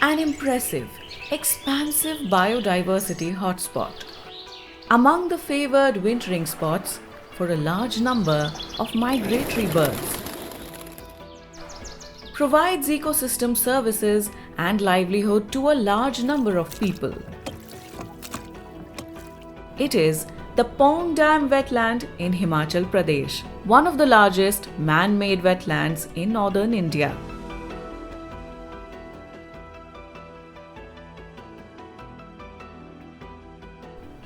An impressive, expansive biodiversity hotspot. Among the favored wintering spots for a large number of migratory birds. Provides ecosystem services and livelihood to a large number of people. It is the Pong Dam wetland in Himachal Pradesh, one of the largest man-made wetlands in northern India.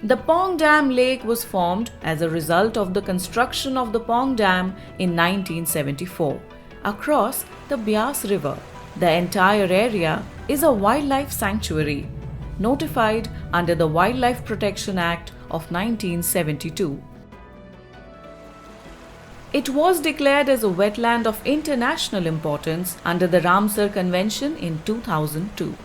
The Pong Dam Lake was formed as a result of the construction of the Pong Dam in 1974 across the Beas River. The entire area is a wildlife sanctuary, notified under the Wildlife Protection Act of 1972. It was declared as a wetland of international importance under the Ramsar Convention in 2002.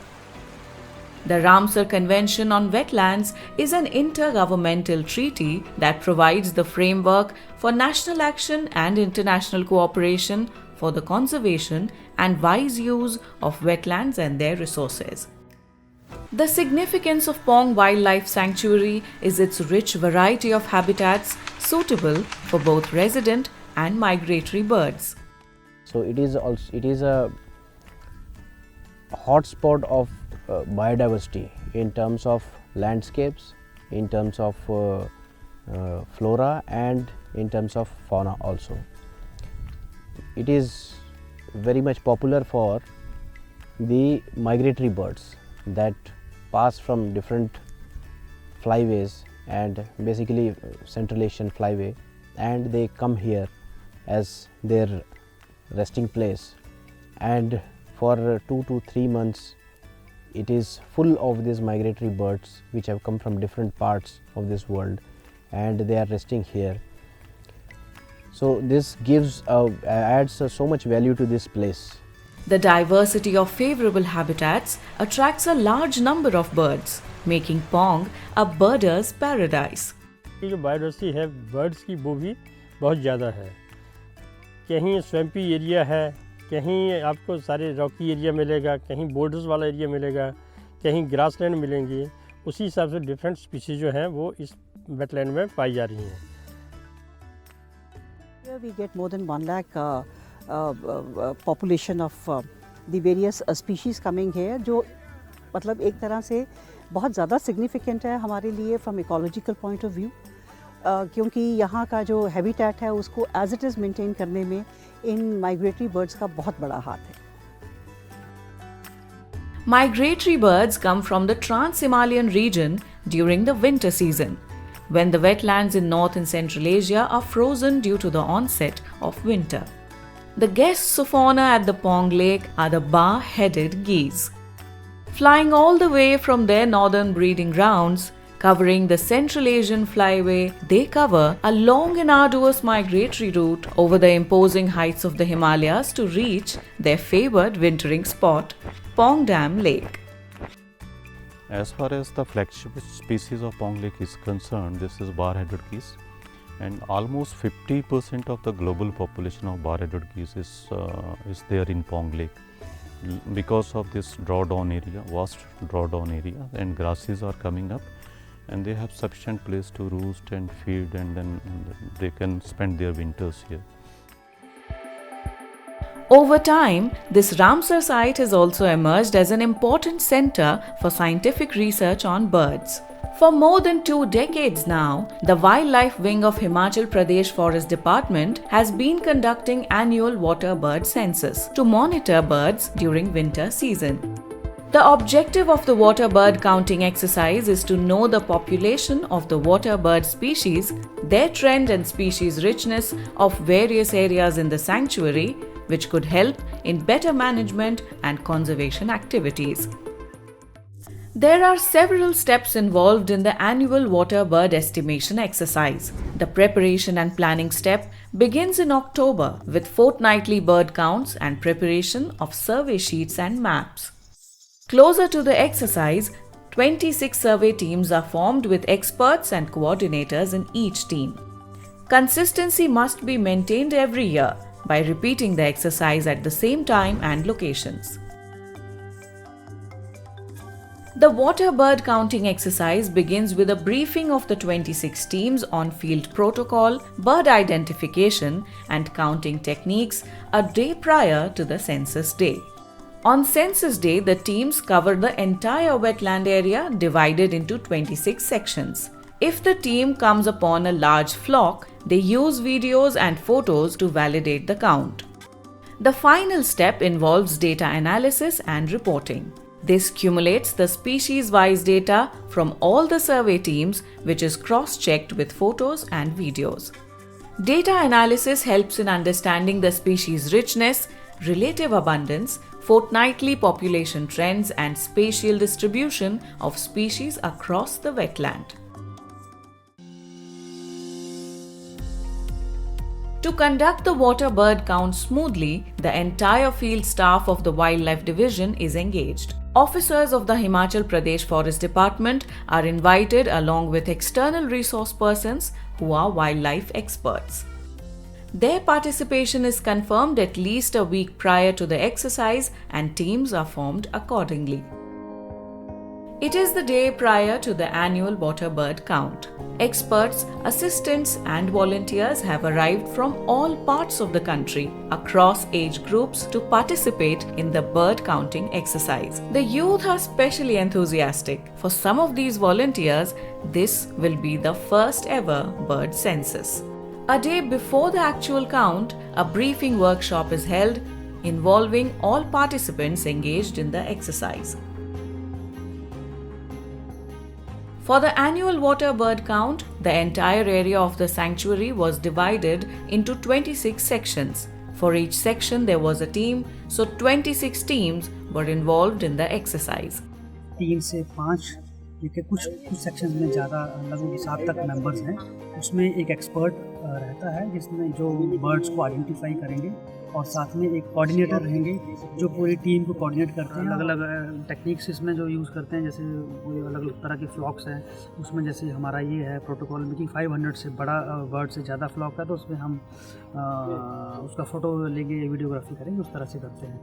The Ramsar Convention on Wetlands is an intergovernmental treaty that provides the framework for national action and international cooperation for the conservation and wise use of wetlands and their resources. The significance of Pong Wildlife Sanctuary is its rich variety of habitats suitable for both resident and migratory birds. So it is a hotspot of biodiversity in terms of landscapes, in terms of flora and in terms of fauna also. It is very much popular for the migratory birds that pass from different flyways and basically Central Asian flyway, and they come here as their resting place, and for 2 to 3 months it is full of these migratory birds which have come from different parts of this world and they are resting here. So this adds so much value to this place. The diversity of favorable habitats attracts a large number of birds, making Pong a birder's paradise. ये जो biodiversity है birds की वो भी बहुत ज़्यादा है. कहीं स्वैम्पी एरिया है, कहीं आपको सारे रॉकी एरिया मिलेगा, कहीं बोर्डर्स वाला एरिया मिलेगा, कहीं ग्रासलैंड मिलेंगी. उसी हिसाब से डिफरेंट स्पीशीज़ जो हैं वो इस वेटलैंड में पाई जा रही हैं. Here we get more than 1 lakh population of the various species coming here, जो मतलब एक तरह से बहुत ज़्यादा significant है हमारे लिए from ecological point of view, क्योंकि यहाँ का जो हैबिटेट है उसको as it is maintain करने में इन migratory birds का बहुत बड़ा हाथ है. Migratory birds come from the Trans-Himalayan region during the winter season, when the wetlands in North and Central Asia are frozen due to the onset of winter. The guests of honor at the Pong Lake are the bar-headed geese. Flying all the way from their northern breeding grounds, covering the Central Asian flyway, they cover a long and arduous migratory route over the imposing heights of the Himalayas to reach their favored wintering spot, Pong Dam Lake. As far as the flagship species of Pong Lake is concerned, this is bar-headed geese, and almost 50% of the global population of bar-headed geese is there in Pong Lake. Because of this drawdown area, vast drawdown area, and grasses are coming up, and they have sufficient place to roost and feed, and then they can spend their winters here. Over time, this Ramsar site has also emerged as an important center for scientific research on birds. For more than 2 decades now, the Wildlife Wing of Himachal Pradesh Forest Department has been conducting annual water bird census to monitor birds during winter season. The objective of the water bird counting exercise is to know the population of the water bird species, their trend and species richness of various areas in the sanctuary, which could help in better management and conservation activities. There are several steps involved in the annual water bird estimation exercise. The preparation and planning step begins in October with fortnightly bird counts and preparation of survey sheets and maps. Closer to the exercise, 26 survey teams are formed with experts and coordinators in each team. Consistency must be maintained every year by repeating the exercise at the same time and locations. The water bird counting exercise begins with a briefing of the 26 teams on field protocol, bird identification, and counting techniques a day prior to the census day. On census day, the teams cover the entire wetland area divided into 26 sections. If the team comes upon a large flock, they use videos and photos to validate the count. The final step involves data analysis and reporting. This cumulates the species-wise data from all the survey teams, which is cross-checked with photos and videos. Data analysis helps in understanding the species richness, relative abundance, fortnightly population trends, and spatial distribution of species across the wetland. To conduct the water bird count smoothly, the entire field staff of the Wildlife Division is engaged. Officers of the Himachal Pradesh Forest Department are invited along with external resource persons who are wildlife experts. Their participation is confirmed at least a week prior to the exercise and teams are formed accordingly. It is the day prior to the annual water bird count. Experts, assistants, and volunteers have arrived from all parts of the country across age groups to participate in the bird counting exercise. The youth are especially enthusiastic. For some of these volunteers, this will be the first ever bird census. A day before the actual count, a briefing workshop is held involving all participants engaged in the exercise. For the annual water bird count, the entire area of the sanctuary was divided into 26 sections. For each section there was a team, so 26 teams were involved in the exercise. 3 से 5 के कुछ sections में ज़्यादा लगभग 7 तक members हैं। उसमें एक एक्सपर्ट रहता है जिसमें जो बर्ड्स को आइडेंटिफाई करेंगे और साथ में एक कोऑर्डिनेटर रहेंगे जो पूरी टीम को कोऑर्डिनेट करते हैं। अलग अलग टेक्निक्स इसमें जो यूज़ करते हैं, जैसे कोई अलग अलग तरह के फ्लॉक्स हैं। उसमें जैसे हमारा ये है प्रोटोकॉल में कि 500 से बड़ा बर्ड से ज़्यादा फ्लॉक है तो उसमें हम उसका फ़ोटो लेंगे, वीडियोग्राफी करेंगे, उस तरह से करते हैं।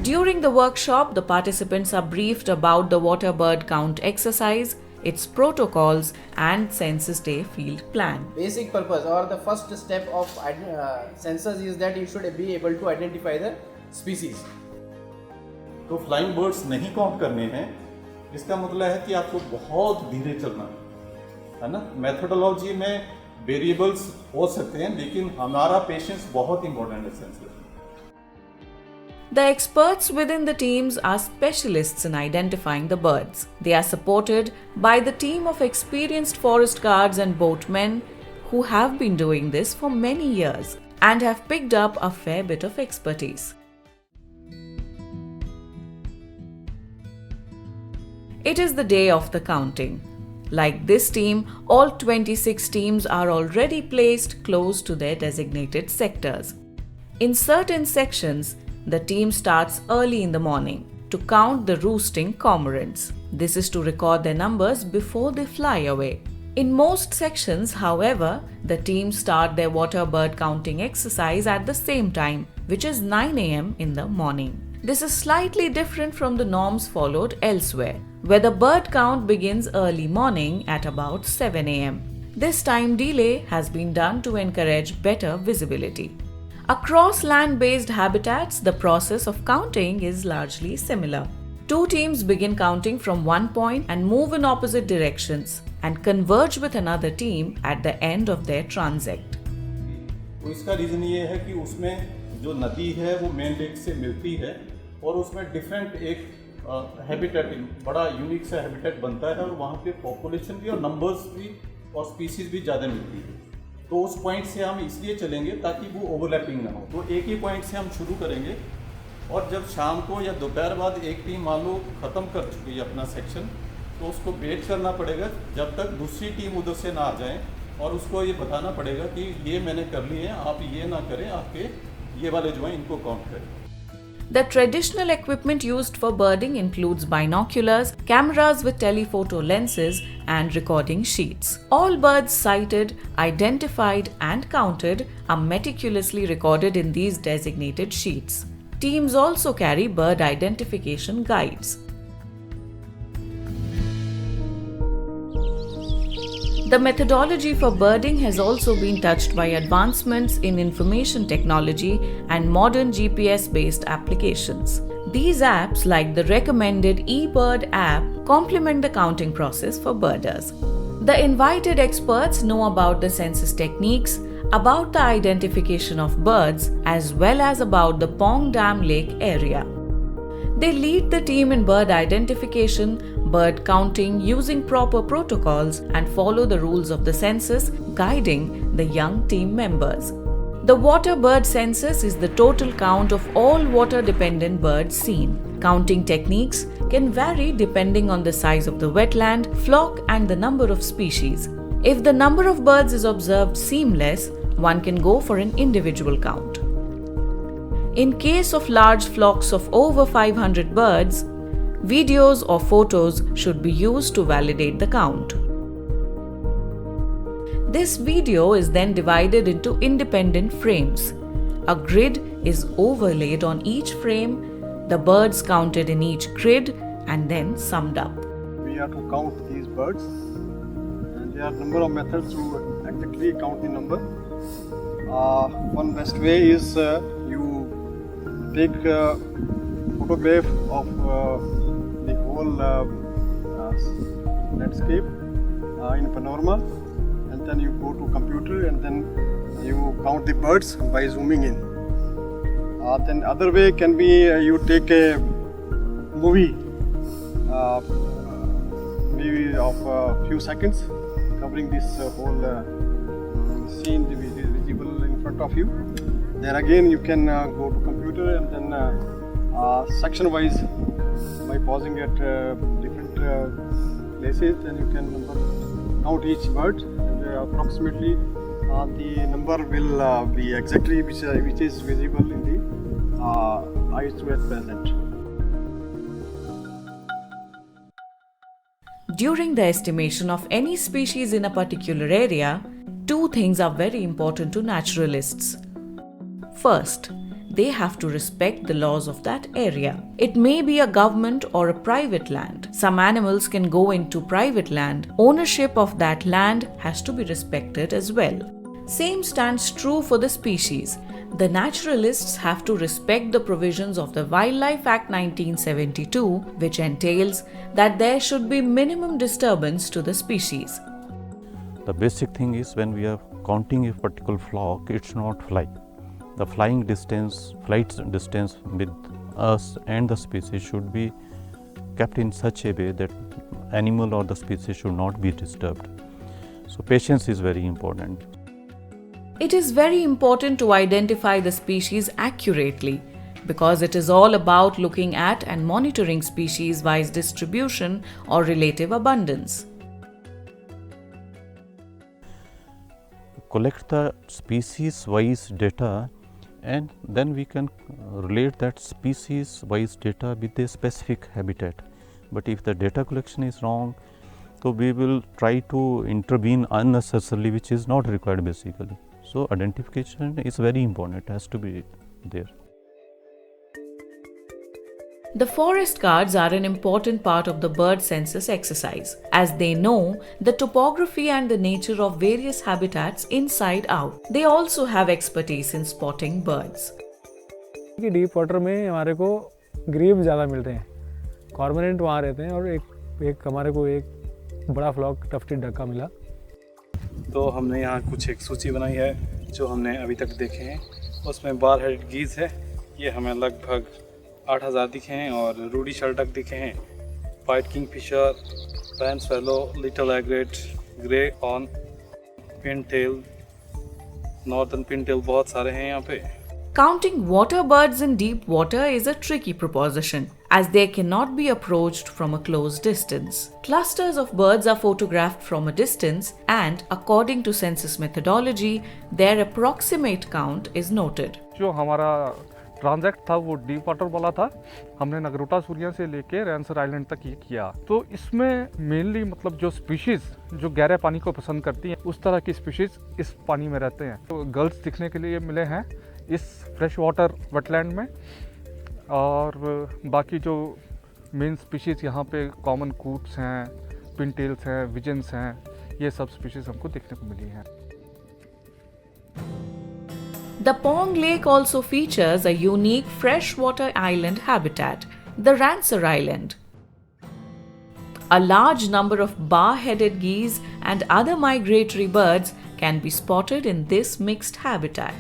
During the workshop, the participants are briefed about the water bird count exercise, its protocols, and census day field plan. Basic purpose or the first step of census is that you should be able to identify the species. तो flying birds नहीं count करने हैं, इसका मतलब है कि आपको बहुत धीरे चलना है ना। मेथोडोलॉजी में वेरिएबल्स हो सकते हैं, लेकिन हमारा पेशेंस बहुत इंपॉर्टेंट है census. The experts within the teams are specialists in identifying the birds. They are supported by the team of experienced forest guards and boatmen who have been doing this for many years and have picked up a fair bit of expertise. It is the day of the counting. Like this team, all 26 teams are already placed close to their designated sectors. In certain sections, the team starts early in the morning to count the roosting cormorants. This is to record their numbers before they fly away. In most sections, however, the teams start their water bird counting exercise at the same time, which is 9 a.m. in the morning. This is slightly different from the norms followed elsewhere, where the bird count begins early morning at about 7 a.m. This time delay has been done to encourage better visibility. Across land-based habitats, the process of counting is largely similar. Two teams begin counting from one point and move in opposite directions and converge with another team at the end of their transect. तो इसका reason ये है कि उसमें जो नदी है वो मेन लेक से मिलती है और उसमें डिफरेंट एक हैबिटेट, बड़ा यूनिक सा हैबिटेट बनता है और वहाँ पे पॉपुलेशन भी और नंबर्स भी और स्पीसीज भी ज़्यादा मिलती है। तो उस पॉइंट से हम इसलिए चलेंगे ताकि वो ओवरलैपिंग ना हो। तो एक ही पॉइंट से हम शुरू करेंगे और जब शाम को या दोपहर बाद एक टीम मान लो ख़त्म कर चुकी है अपना सेक्शन, तो उसको वेट करना पड़ेगा जब तक दूसरी टीम उधर से ना आ जाए और उसको ये बताना पड़ेगा कि ये मैंने कर लिए हैं, आप ये ना करें, आपके ये वाले जो हैं इनको काउंट करें। The traditional equipment used for birding includes binoculars, cameras with telephoto lenses, and recording sheets. All birds sighted, identified, and counted are meticulously recorded in these designated sheets. Teams also carry bird identification guides. The methodology for birding has also been touched by advancements in information technology and modern GPS-based applications. These apps, like the recommended eBird app, complement the counting process for birders. The invited experts know about the census techniques, about the identification of birds, as well as about the Pong Dam Lake area. They lead the team in bird identification, bird counting using proper protocols, and follow the rules of the census, guiding the young team members. The water bird census is the total count of all water-dependent birds seen. Counting techniques can vary depending on the size of the wetland, flock, and the number of species. If the number of birds is observed seamless, one can go for an individual count. In case of large flocks of over 500 birds, videos or photos should be used to validate the count. This video is then divided into independent frames. A grid is overlaid on each frame, the birds counted in each grid, and then summed up. We have to count these birds, and there are a number of methods to exactly count the number. One best way is you take a photograph of the whole landscape in panorama, and then you go to computer and then you count the birds by zooming in. Then other way can be you take a movie maybe of a few seconds covering this whole scene visible in front of you. Then again you can go to computer and then section wise by pausing at different places, and you can count each bird, and approximately the number will be exactly which is visible in the eyes to at present. During the estimation of any species in a particular area, two things are very important to naturalists. First, they have to respect the laws of that area. It may be a government or a private land. Some animals can go into private land. Ownership of that land has to be respected as well. Same stands true for the species. The naturalists have to respect the provisions of the Wildlife Act 1972, which entails that there should be minimum disturbance to the species. The basic thing is when we are counting a particular flock, it should not fly. The flight distance with us and the species should be kept in such a way that animal or the species should not be disturbed. So patience is very important. It is very important to identify the species accurately because it is all about looking at and monitoring species-wise distribution or relative abundance. Collect the species-wise data, and then we can relate that species-wise data with a specific habitat. But if the data collection is wrong, so we will try to intervene unnecessarily, which is not required basically. So identification is very important, it has to be there. The forest guards are an important part of the bird census exercise, as they know the topography and the nature of various habitats inside out. They also have expertise in spotting birds. Deep water में हमारे को grave ज़्यादा मिलते हैं, cormorant वहाँ रहते हैं, और एक हमारे को एक बड़ा फ्लॉक टफ्टेड डक का मिला. तो हमने यहाँ कुछ एक सूची बनाई है जो हमने अभी तक देखे हैं. उसमें बार हेडेड गीज़ है, ये हमें लगभग 8000 दिखे हैं, और रूडी शर्टक दिखे हैं, white Kingfisher, pan swallow, little एग्रेट, grey on, Pintail, northern Pintail, बहुत सारे हैं यहाँ पे. Counting water birds in deep water is a tricky proposition, as they cannot be approached from a close distance. Clusters of birds are photographed from a distance, and according to census methodology, their approximate count is noted. जो हमारा transact था वो deep water वाला था. हमने नगरोटा सूर्या से लेके रैनसर island तक ये किया. तो इसमें मेनली मतलब जो स्पीशीज़ जो गहरे पानी को पसंद करती हैं, उस तरह की स्पीशीज़ इस पानी में रहते हैं. तो गर्ल्स दिखने के लिए मिले हैं इस फ्रेश वाटर वेटलैंड में, और बाकी जो मेन स्पीशीज़ यहाँ पे कॉमन कूट्स हैं, पिनटेल्स हैं, विजन्स हैं, ये सब स्पीशीज़ हमको देखने को मिली हैं। The Pong Lake also features a unique freshwater island habitat, the Rancer Island. A large number of bar-headed geese and other migratory birds can be spotted in this mixed habitat.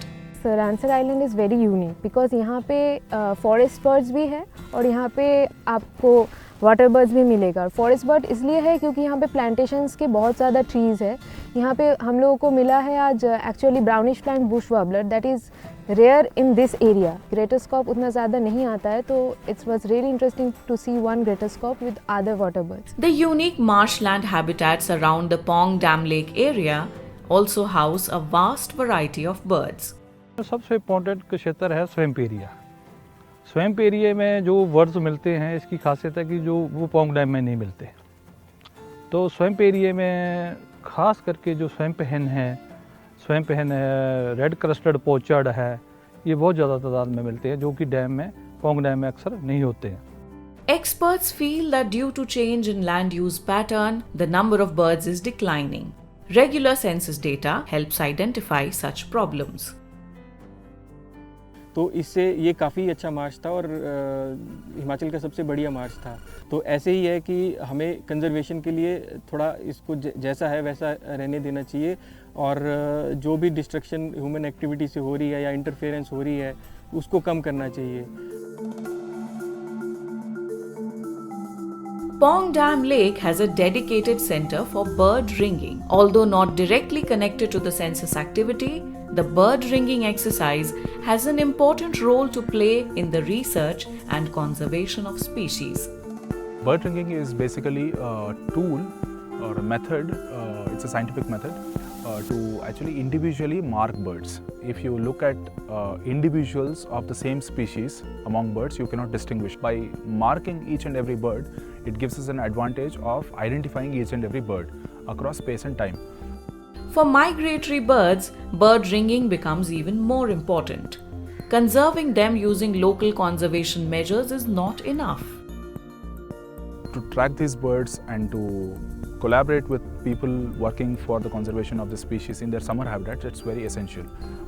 Rancer Island is very unique because यहाँ पे forest birds भी है और यहाँ पे आपको water birds भी मिलेगा। फॉरेस्ट बर्ड इसलिए है क्योंकि यहाँ पे प्लांटेशंस के बहुत ज़्यादा ट्रीज़ है। यहाँ पे हम लोगों को मिला है आज actually brownish plant bush warbler that is rare in this area. Greater scaup उतना ज़्यादा नहीं आता है, तो it's was really interesting to see one greater scaup with other water birds. The unique marshland habitats around the Pong Dam Lake area also house a vast variety of birds. सबसे important क्षेत्र है swamp area. Swamp area में जो birds मिलते हैं, इसकी खासियत है कि जो वो पोंग डैम में नहीं मिलते। तो स्वैम्प एरिया में खास करके जो स्वैम्प हेन है, रेड क्रस्टेड पोचर्ड है, ये बहुत ज़्यादा तादाद में मिलते हैं, जो कि डैम में, पोंग डैम में अक्सर नहीं होते हैं। Experts feel that due to change in land use pattern, the number of birds is declining. Regular census data helps identify such problems. तो इससे ये काफ़ी अच्छा मार्च था और हिमाचल का सबसे बढ़िया मार्च था। तो ऐसे ही है कि हमें कंजर्वेशन के लिए थोड़ा इसको जैसा है वैसा रहने देना चाहिए और जो भी डिस्ट्रक्शन ह्यूमन एक्टिविटी से हो रही है या इंटरफेरेंस हो रही है उसको कम करना चाहिए। Pong Dam Lake has a dedicated center for bird ringing. Although not directly connected to the census activity, the bird ringing exercise has an important role to play in the research and conservation of species. Bird ringing is basically a tool or a method, it's a scientific method to actually individually mark birds. If you look at individuals of the same species among birds, you cannot distinguish. By marking each and every bird, it gives us an advantage of identifying each and every bird across space and time. For migratory birds, bird ringing becomes even more important. Conserving them using local conservation measures is not enough. To track these birds and to collaborate with people working for the conservation of the species in their summer habitats, it's very essential.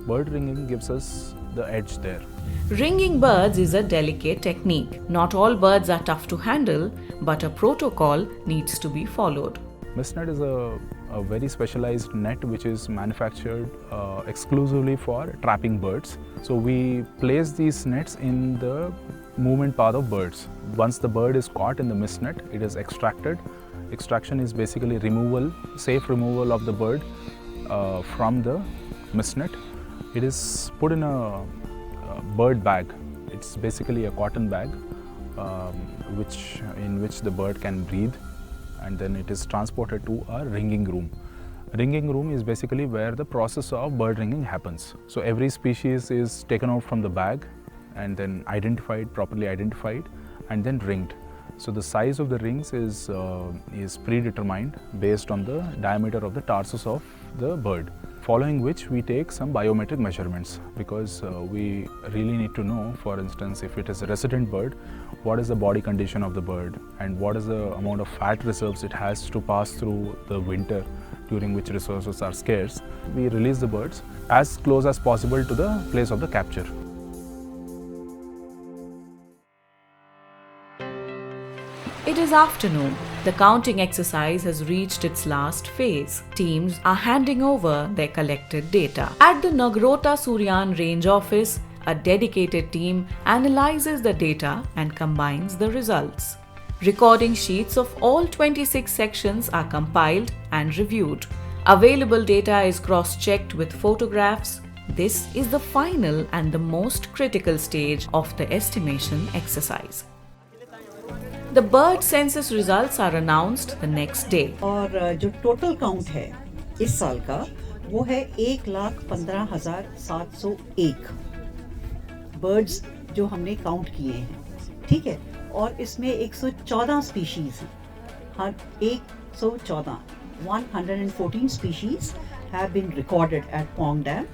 Bird ringing gives us the edge there. Ringing birds is a delicate technique. Not all birds are tough to handle, but a protocol needs to be followed. Mist net is a very specialized net which is manufactured exclusively for trapping birds. So we place these nets in the movement path of birds. Once the bird is caught in the mist net, it is extracted. Extraction is basically removal, safe removal of the bird from the mist net. It is put in a bird bag. It's basically a cotton bag in which the bird can breathe, and then it is transported to a ringing room. Ringing room is basically where the process of bird ringing happens. So every species is taken out from the bag and then properly identified, and then ringed. So the size of the rings is predetermined based on the diameter of the tarsus of the bird. Following which we take some biometric measurements, because we really need to know, for instance, if it is a resident bird, what is the body condition of the bird and what is the amount of fat reserves it has to pass through the winter, during which resources are scarce. We release the birds as close as possible to the place of the capture. It is afternoon. The counting exercise has reached its last phase. Teams are handing over their collected data. At the Nagrota Suryan Range Office, a dedicated team analyzes the data and combines the results. Recording sheets of all 26 sections are compiled and reviewed. Available data is cross-checked with photographs. This is the final and the most critical stage of the estimation exercise. The bird census results are announced the next day. और जो total count है इस साल का वो है 1,15,701 birds जो हमने काउंट किए हैं, ठीक है। और इसमें 114 स्पीशीज हैं, हर 114 114 species have been recorded at Pong Dam.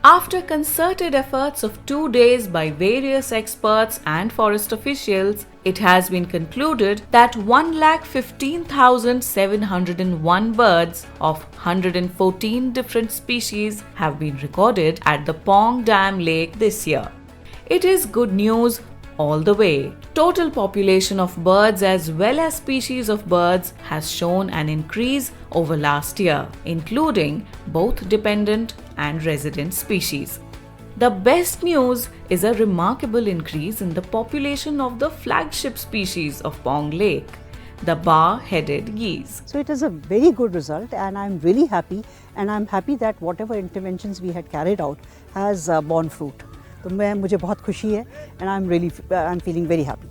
After concerted efforts of 2 days by various experts and forest officials, it has been concluded that 1,15,701 birds of 114 different species have been recorded at the Pong Dam Lake this year. It is good news all the way. Total population of birds as well as species of birds has shown an increase over last year, including both dependent and resident species. The best news is a remarkable increase in the population of the flagship species of Pong Lake, the bar-headed geese. So it is a very good result, and I'm really happy, and I'm happy that whatever interventions we had carried out has borne fruit. तो मुझे बहुत खुशी है, and I'm feeling very happy.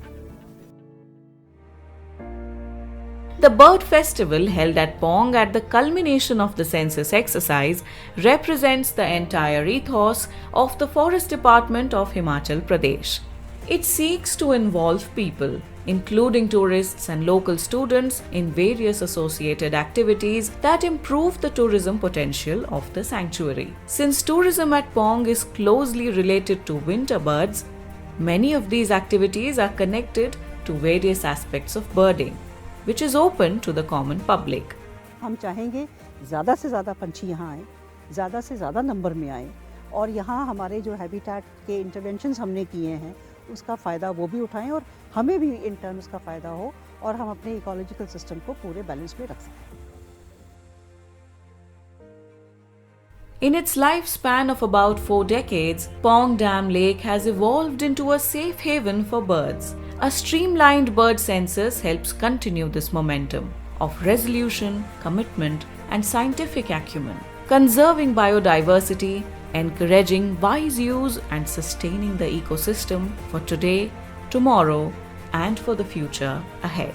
The bird festival held at Pong at the culmination of the census exercise represents the entire ethos of the Forest Department of Himachal Pradesh. It seeks to involve people, including tourists and local students, in various associated activities that improve the tourism potential of the sanctuary. Since tourism at Pong is closely related to winter birds, many of these activities are connected to various aspects of birding, which is open to the common public. हम चाहेंगे ज़्यादा से ज़्यादा पंछी यहाँ आए, ज़्यादा से ज़्यादा नंबर में आए, और यहाँ हमारे जो हैबिटेट के इंटरवेंशंस हमने किए हैं उसका फ़ायदा वो भी उठाएं और हमें भी इन टर्म उसका फ़ायदा हो और हम अपने इकोलॉजिकल सिस्टम को पूरे बैलेंस में रख सकें. In its lifespan of about 4 decades, Pong Dam Lake has evolved into a safe haven for birds. A streamlined bird census helps continue this momentum of resolution, commitment, and scientific acumen, conserving biodiversity, encouraging wise use, and sustaining the ecosystem for today, tomorrow, and for the future ahead.